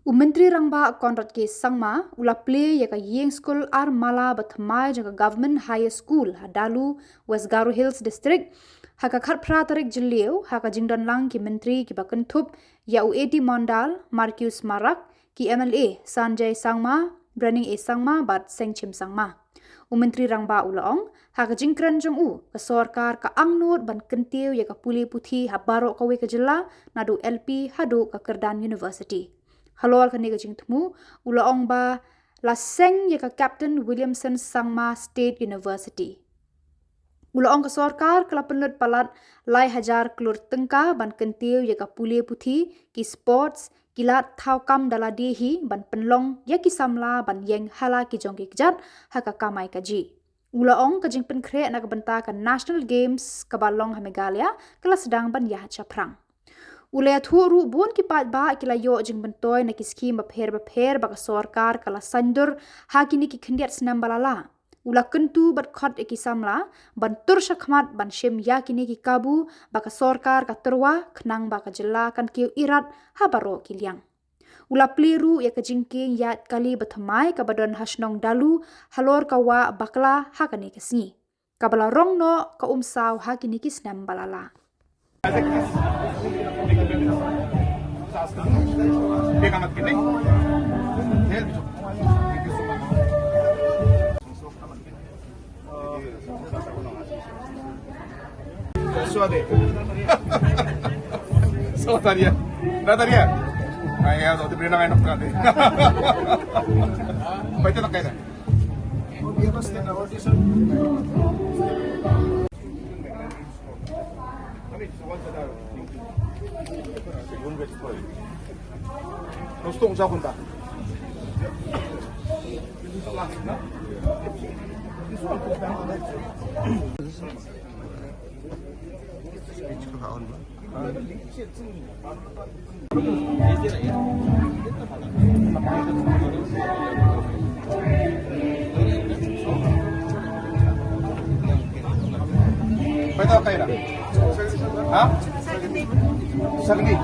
Myntri Rangbah Konrad ke Sangma ula Plie ya ka Iingskul Armala bathamai jaga government high school Dalu West Garo Hills district haka khat pratarik jileu haka jingdan lang ki Myntri ki bakentup ya uedi mondal Marcus Marak ki MLA Sanjay Sangma Branding e Sangma bat Sengchim Sangma Myntri Rangbah ulaong haka jingkran jong ka sorkar ka angnut ban kentiu ya ka puli puthi habaro ka we ka jilla nadu LP hadu ka Kerdan University halol ka nega jing temu ulaong ba la seng ya ka Captain Williamson Sangma State University ulaong ka sorkar kala penlut palat lai hajar kelur tengka ban kentiu ya ka puli puthi ki sports kilat thawkam dala dehi ban penlong ya ki Samla ban yeng hala ki jong ki jat haka kamai kaji ulaong ka jing penkre na ka benta ka National Games ka balong ha Meghalaya kala sedang ban ya chaprang Ulaya thuru bun ki pat ba kila yo jing bentoy na ki skim bapher baka sorkar kala sandur hakini ki khendiat snam balala ula kentu bat khot ki Samla ban tur shakhmat ban shem ya kini ki kabu baka sorkar ka terwa khnang baka jilla kan ki irat habaro ki liang ula pliru ya ka jingking ya kali bathamai ka badon hasnong Dalu halor ka wa bakla hakani kasni kabala rongno ka umsaw hakini ki snam balala So tadi ya, dah tadi ya. Ayah tu beri nama enak sekali. Baca nak kaya. Dia pasti nak audition. Terus tu usaha pun tak. Baca kaya dah. Hah? Sagni.